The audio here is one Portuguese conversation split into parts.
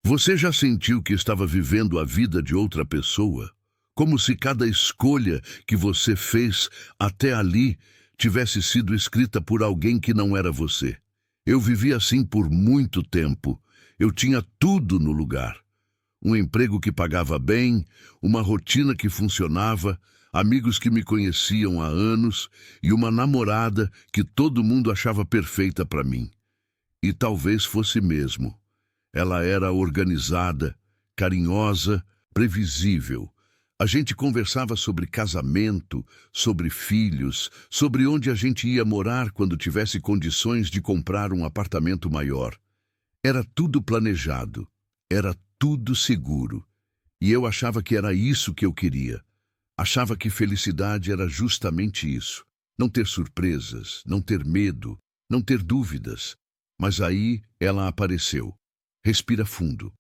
Você já sentiu que estava vivendo a vida de outra pessoa? Como se cada escolha que você fez até ali tivesse sido escrita por alguém que não era você. Eu vivi assim por muito tempo. Eu tinha tudo no lugar. Um emprego que pagava bem, uma rotina que funcionava, amigos que me conheciam há anos e uma namorada que todo mundo achava perfeita para mim. E talvez fosse mesmo. Ela era organizada, carinhosa, previsível. A gente conversava sobre casamento, sobre filhos, sobre onde a gente ia morar quando tivesse condições de comprar um apartamento maior. Era tudo planejado, era tudo seguro. E eu achava que era isso que eu queria. Achava que felicidade era justamente isso. Não ter surpresas, não ter medo, não ter dúvidas. Mas aí ela apareceu. Respira fundo.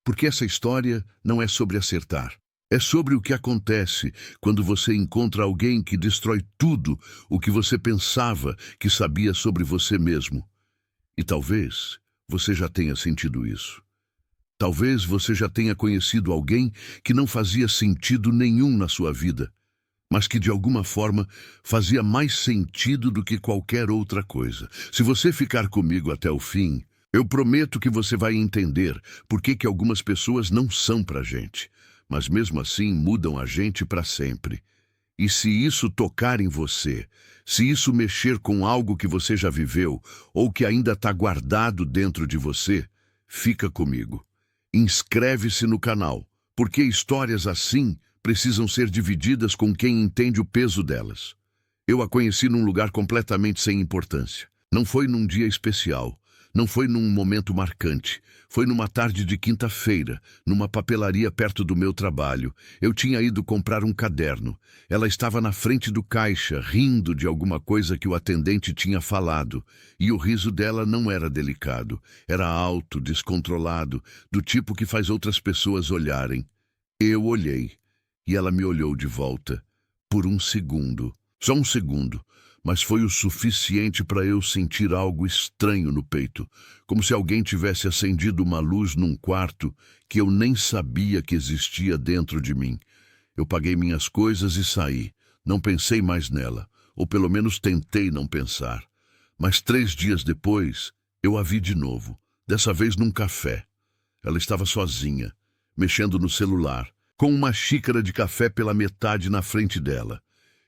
Porque essa história não é sobre acertar. É sobre o que acontece quando você encontra alguém que destrói tudo o que você pensava que sabia sobre você mesmo. E talvez você já tenha sentido isso. Talvez você já tenha conhecido alguém que não fazia sentido nenhum na sua vida, mas que de alguma forma fazia mais sentido do que qualquer outra coisa. Se você ficar comigo até o fim, eu prometo que você vai entender por que algumas pessoas não são pra gente, mas mesmo assim mudam a gente para sempre. E se isso tocar em você, se isso mexer com algo que você já viveu ou que ainda está guardado dentro de você, fica comigo. Inscreve-se no canal, porque histórias assim precisam ser divididas com quem entende o peso delas. Eu a conheci num lugar completamente sem importância. Não foi num dia especial. Não foi num momento marcante. Foi numa tarde de quinta-feira, numa papelaria perto do meu trabalho. Eu tinha ido comprar um caderno. Ela estava na frente do caixa, rindo de alguma coisa que o atendente tinha falado. E o riso dela não era delicado. Era alto, descontrolado, do tipo que faz outras pessoas olharem. Eu olhei, e ela me olhou de volta. Por um segundo. Só um segundo. Mas foi o suficiente para eu sentir algo estranho no peito, como se alguém tivesse acendido uma luz num quarto que eu nem sabia que existia dentro de mim. Eu paguei minhas coisas e saí. Não pensei mais nela, ou pelo menos tentei não pensar. Mas 3 dias depois, eu a vi de novo, dessa vez num café. Ela estava sozinha, mexendo no celular, com uma xícara de café pela metade na frente dela.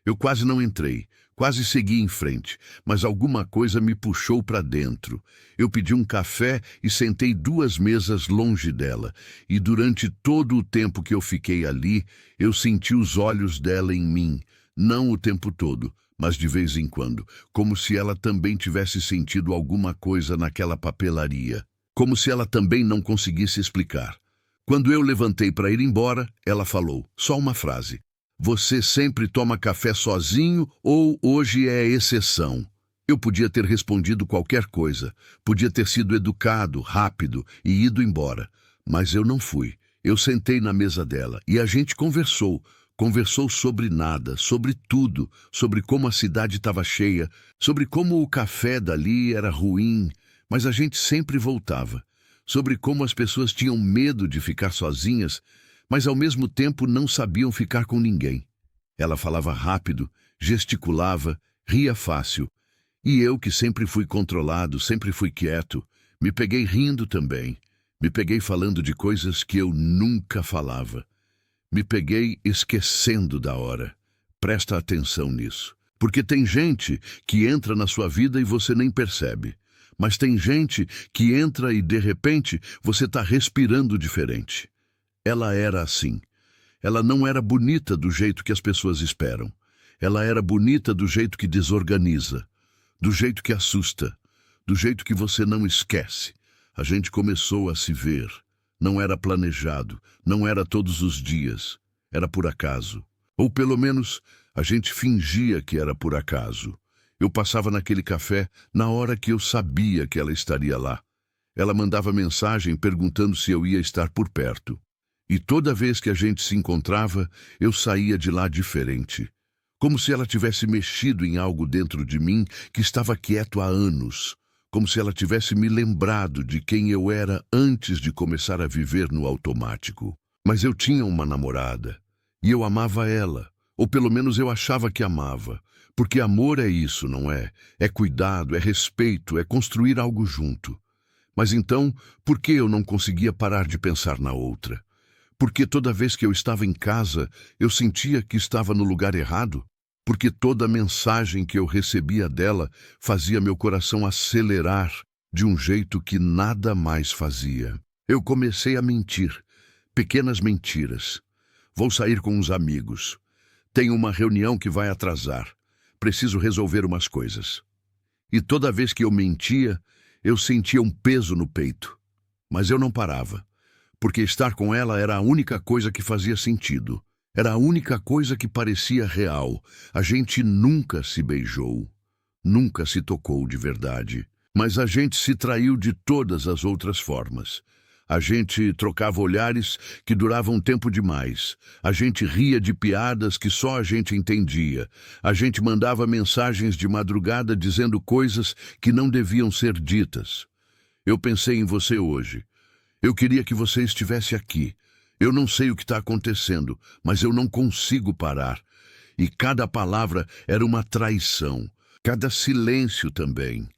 Eu quase não entrei, quase segui em frente, mas alguma coisa me puxou para dentro. Eu pedi um café e sentei 2 mesas longe dela, e durante todo o tempo que eu fiquei ali, eu senti os olhos dela em mim, não o tempo todo, mas de vez em quando, como se ela também tivesse sentido alguma coisa naquela papelaria, como se ela também não conseguisse explicar. Quando eu levantei para ir embora, ela falou, só uma frase. Você sempre toma café sozinho ou hoje é exceção? Eu podia ter respondido qualquer coisa, podia ter sido educado, rápido e ido embora, mas eu não fui. Eu sentei na mesa dela e a gente conversou sobre nada, sobre tudo, sobre como a cidade estava cheia, sobre como o café dali era ruim, mas a gente sempre voltava, sobre como as pessoas tinham medo de ficar sozinhas, mas ao mesmo tempo não sabiam ficar com ninguém. Ela falava rápido, gesticulava, ria fácil. E eu, que sempre fui controlado, sempre fui quieto, me peguei rindo também. Me peguei falando de coisas que eu nunca falava. Me peguei esquecendo da hora. Presta atenção nisso. Porque tem gente que entra na sua vida e você nem percebe. Mas tem gente que entra e, de repente, você está respirando diferente. Ela era assim. Ela não era bonita do jeito que as pessoas esperam. Ela era bonita do jeito que desorganiza, do jeito que assusta, do jeito que você não esquece. A gente começou a se ver. Não era planejado, não era todos os dias. Era por acaso. Ou pelo menos a gente fingia que era por acaso. Eu passava naquele café na hora que eu sabia que ela estaria lá. Ela mandava mensagem perguntando se eu ia estar por perto. E toda vez que a gente se encontrava, eu saía de lá diferente. Como se ela tivesse mexido em algo dentro de mim que estava quieto há anos. como se ela tivesse me lembrado de quem eu era antes de começar a viver no automático. Mas eu tinha uma namorada, e eu amava ela, ou pelo menos eu achava que amava, porque amor é isso, não é? É cuidado, é respeito, é construir algo junto. Mas então, por que eu não conseguia parar de pensar na outra? Porque toda vez que eu estava em casa, eu sentia que estava no lugar errado? Porque toda mensagem que eu recebia dela fazia meu coração acelerar de um jeito que nada mais fazia. Eu comecei a mentir, pequenas mentiras. Vou sair com uns amigos. Tenho uma reunião que vai atrasar. Preciso resolver umas coisas. E toda vez que eu mentia, eu sentia um peso no peito. Mas eu não parava, porque estar com ela era a única coisa que fazia sentido. Era a única coisa que parecia real. A gente nunca se beijou, nunca se tocou de verdade. Mas a gente se traiu de todas as outras formas. A gente trocava olhares que duravam tempo demais. A gente ria de piadas que só a gente entendia. A gente mandava mensagens de madrugada dizendo coisas que não deviam ser ditas. Eu pensei em você hoje. Eu queria que você estivesse aqui. Eu não sei o que está acontecendo, mas eu não consigo parar. E cada palavra era uma traição. Cada silêncio também.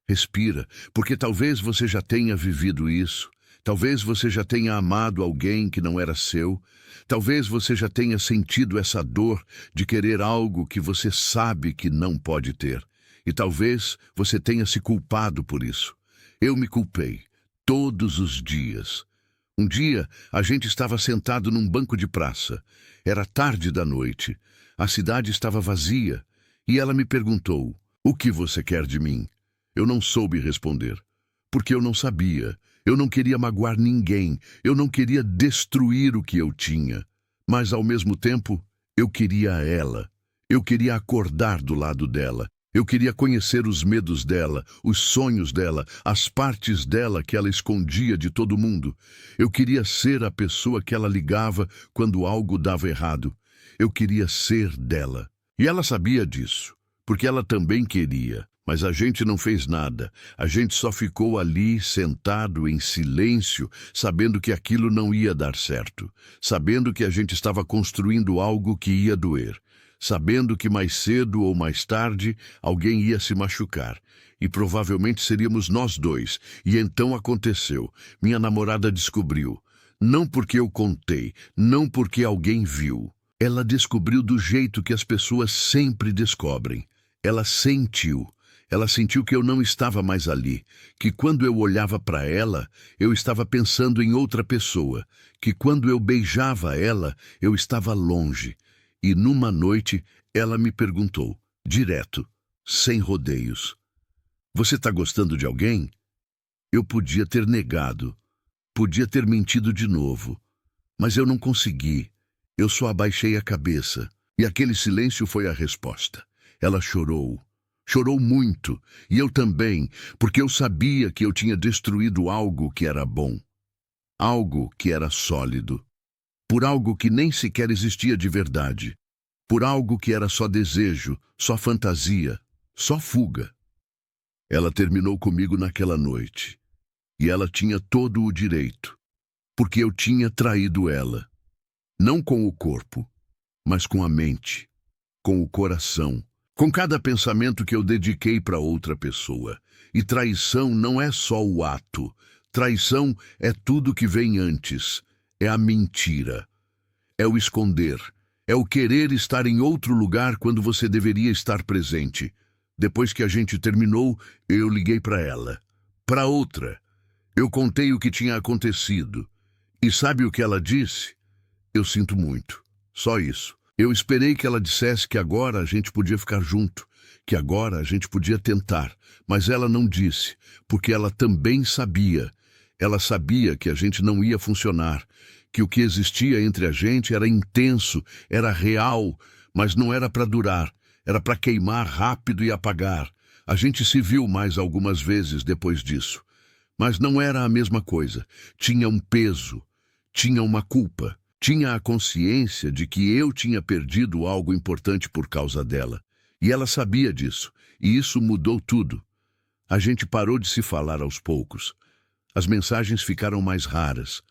Respira, porque talvez você já tenha vivido isso. Talvez você já tenha amado alguém que não era seu. Talvez você já tenha sentido essa dor de querer algo que você sabe que não pode ter. E talvez você tenha se culpado por isso. Eu me culpei, todos os dias. Um dia, a gente estava sentado num banco de praça. Era tarde da noite. A cidade estava vazia. E ela me perguntou, "O que você quer de mim?" Eu não soube responder, porque eu não sabia. Eu não queria magoar ninguém. Eu não queria destruir o que eu tinha. Mas, ao mesmo tempo, eu queria ela. Eu queria acordar do lado dela. Eu queria conhecer os medos dela, os sonhos dela, as partes dela que ela escondia de todo mundo. Eu queria ser a pessoa que ela ligava quando algo dava errado. Eu queria ser dela. E ela sabia disso, porque ela também queria. Mas a gente não fez nada. A gente só ficou ali, sentado em silêncio, sabendo que aquilo não ia dar certo. Sabendo que a gente estava construindo algo que ia doer. Sabendo que mais cedo ou mais tarde alguém ia se machucar. E provavelmente seríamos nós dois. E então aconteceu. Minha namorada descobriu. Não porque eu contei, não porque alguém viu. Ela descobriu do jeito que as pessoas sempre descobrem. Ela sentiu. Ela sentiu que eu não estava mais ali, que quando eu olhava para ela, eu estava pensando em outra pessoa, que quando eu beijava ela, eu estava longe. E numa noite, ela me perguntou, direto, sem rodeios, "Você está gostando de alguém?" Eu podia ter negado, podia ter mentido de novo, mas eu não consegui. Eu só abaixei a cabeça, e aquele silêncio foi a resposta. Ela chorou. Chorou muito, e eu também, porque eu sabia que eu tinha destruído algo que era bom, algo que era sólido, por algo que nem sequer existia de verdade, por algo que era só desejo, só fantasia, só fuga. Ela terminou comigo naquela noite, e ela tinha todo o direito, porque eu tinha traído ela, não com o corpo, mas com a mente, com o coração, com cada pensamento que eu dediquei para outra pessoa. E traição não é só o ato. Traição é tudo que vem antes. É a mentira. É o esconder. É o querer estar em outro lugar quando você deveria estar presente. Depois que a gente terminou, eu liguei para ela. Para outra. Eu contei o que tinha acontecido. E sabe o que ela disse? Eu sinto muito. Só isso. Eu esperei que ela dissesse que agora a gente podia ficar junto, que agora a gente podia tentar, mas ela não disse, porque ela também sabia. Ela sabia que a gente não ia funcionar, que o que existia entre a gente era intenso, era real, mas não era para durar, era para queimar rápido e apagar. A gente se viu mais algumas vezes depois disso, mas não era a mesma coisa. Tinha um peso, tinha uma culpa. Tinha a consciência de que eu tinha perdido algo importante por causa dela. E ela sabia disso. E isso mudou tudo. A gente parou de se falar aos poucos. As mensagens ficaram mais raras.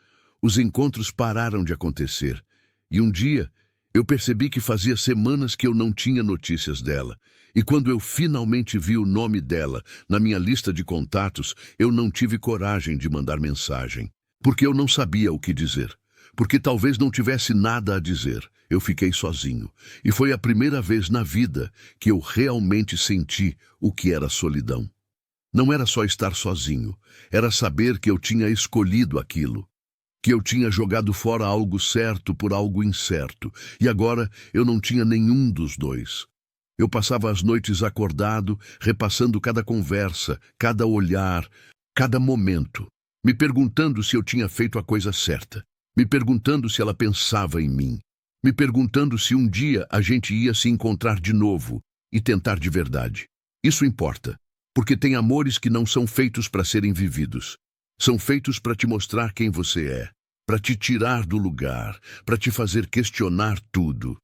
Os encontros pararam de acontecer. E um dia, eu percebi que fazia semanas que eu não tinha notícias dela. E quando eu finalmente vi o nome dela na minha lista de contatos, eu não tive coragem de mandar mensagem. Porque eu não sabia o que dizer. Porque talvez não tivesse nada a dizer. Eu fiquei sozinho. E foi a primeira vez na vida que eu realmente senti o que era solidão. Não era só estar sozinho. Era saber que eu tinha escolhido aquilo. Que eu tinha jogado fora algo certo por algo incerto. E agora eu não tinha nenhum dos dois. Eu passava as noites acordado, repassando cada conversa, cada olhar, cada momento, me perguntando se eu tinha feito a coisa certa, me perguntando se ela pensava em mim, me perguntando se um dia a gente ia se encontrar de novo e tentar de verdade. Isso importa, porque tem amores que não são feitos para serem vividos. São feitos para te mostrar quem você é, para te tirar do lugar, para te fazer questionar tudo.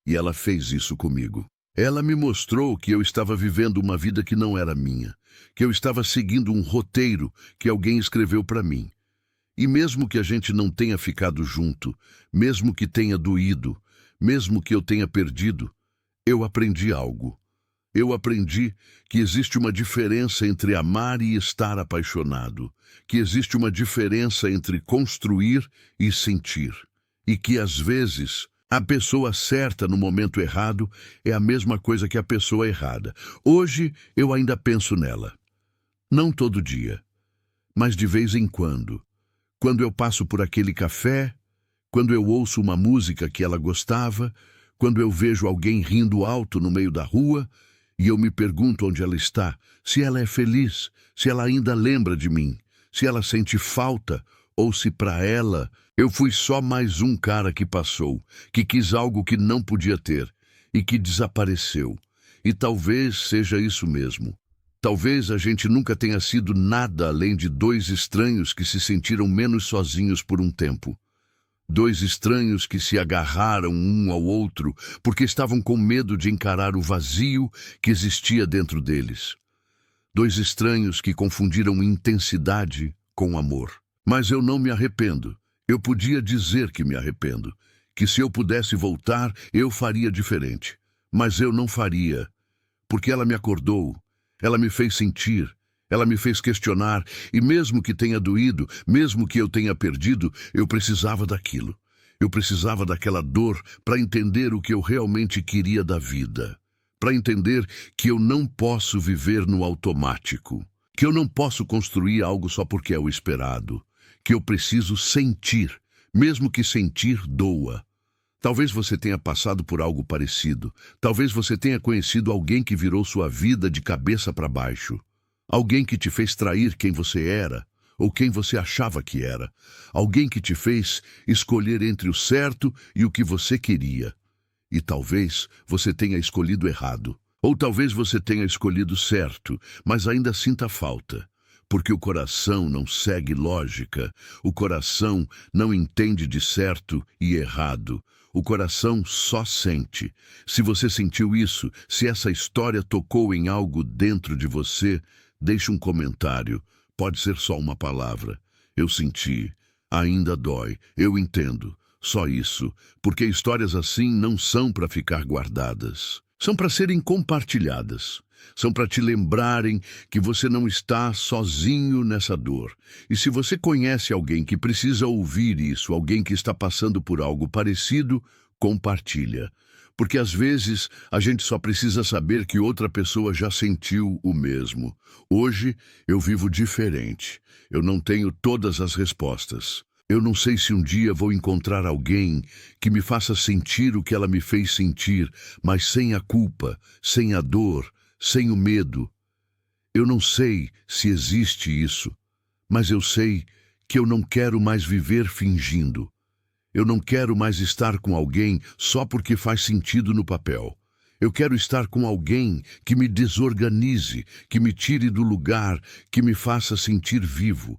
E ela fez isso comigo. Ela me mostrou que eu estava vivendo uma vida que não era minha, que eu estava seguindo um roteiro que alguém escreveu para mim. E mesmo que a gente não tenha ficado junto, mesmo que tenha doído, mesmo que eu tenha perdido, eu aprendi algo. Eu aprendi que existe uma diferença entre amar e estar apaixonado, que existe uma diferença entre construir e sentir, e que às vezes a pessoa certa no momento errado é a mesma coisa que a pessoa errada. Hoje eu ainda penso nela. Não todo dia, mas de vez em quando. Quando eu passo por aquele café, quando eu ouço uma música que ela gostava, quando eu vejo alguém rindo alto no meio da rua, e eu me pergunto onde ela está, se ela é feliz, se ela ainda lembra de mim, se ela sente falta, ou se para ela eu fui só mais um cara que passou, que quis algo que não podia ter e que desapareceu. E talvez seja isso mesmo. Talvez a gente nunca tenha sido nada além de dois estranhos que se sentiram menos sozinhos por um tempo. Dois estranhos que se agarraram um ao outro porque estavam com medo de encarar o vazio que existia dentro deles. Dois estranhos que confundiram intensidade com amor. Mas eu não me arrependo. Eu podia dizer que me arrependo, que se eu pudesse voltar, eu faria diferente. Mas eu não faria, porque ela me acordou, ela me fez sentir, ela me fez questionar, e mesmo que tenha doído, mesmo que eu tenha perdido, eu precisava daquilo. Eu precisava daquela dor para entender o que eu realmente queria da vida, para entender que eu não posso viver no automático, que eu não posso construir algo só porque é o esperado, que eu preciso sentir, mesmo que sentir doa. Talvez você tenha passado por algo parecido. Talvez você tenha conhecido alguém que virou sua vida de cabeça para baixo. Alguém que te fez trair quem você era, ou quem você achava que era. Alguém que te fez escolher entre o certo e o que você queria. E talvez você tenha escolhido errado. Ou talvez você tenha escolhido certo, mas ainda sinta falta. Porque o coração não segue lógica, o coração não entende de certo e errado, o coração só sente. Se você sentiu isso, se essa história tocou em algo dentro de você, deixe um comentário, pode ser só uma palavra. Eu senti, ainda dói, eu entendo, só isso, porque histórias assim não são para ficar guardadas, são para serem compartilhadas. São para te lembrarem que você não está sozinho nessa dor. E se você conhece alguém que precisa ouvir isso, alguém que está passando por algo parecido, compartilha. Porque às vezes a gente só precisa saber que outra pessoa já sentiu o mesmo. Hoje eu vivo diferente. Eu não tenho todas as respostas. Eu não sei se um dia vou encontrar alguém que me faça sentir o que ela me fez sentir, mas sem a culpa, sem a dor, sem o medo. Eu não sei se existe isso, mas eu sei que eu não quero mais viver fingindo. Eu não quero mais estar com alguém só porque faz sentido no papel. Eu quero estar com alguém que me desorganize, que me tire do lugar, que me faça sentir vivo,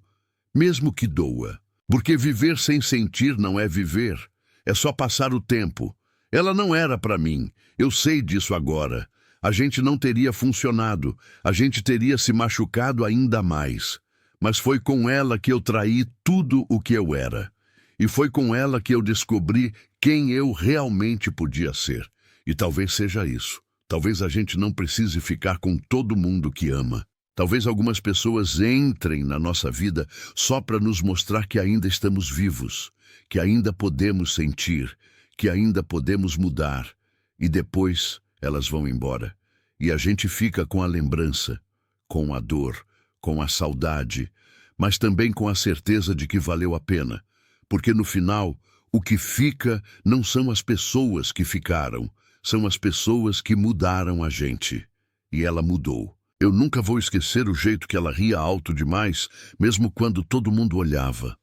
mesmo que doa. Porque viver sem sentir não é viver, é só passar o tempo. Ela não era para mim, eu sei disso agora. A gente não teria funcionado, a gente teria se machucado ainda mais. Mas foi com ela que eu traí tudo o que eu era. E foi com ela que eu descobri quem eu realmente podia ser. E talvez seja isso. Talvez a gente não precise ficar com todo mundo que ama. Talvez algumas pessoas entrem na nossa vida só para nos mostrar que ainda estamos vivos, que ainda podemos sentir, que ainda podemos mudar. E depois elas vão embora. E a gente fica com a lembrança, com a dor, com a saudade, mas também com a certeza de que valeu a pena. Porque no final, o que fica não são as pessoas que ficaram, são as pessoas que mudaram a gente. E ela mudou. Eu nunca vou esquecer o jeito que ela ria alto demais, mesmo quando todo mundo olhava.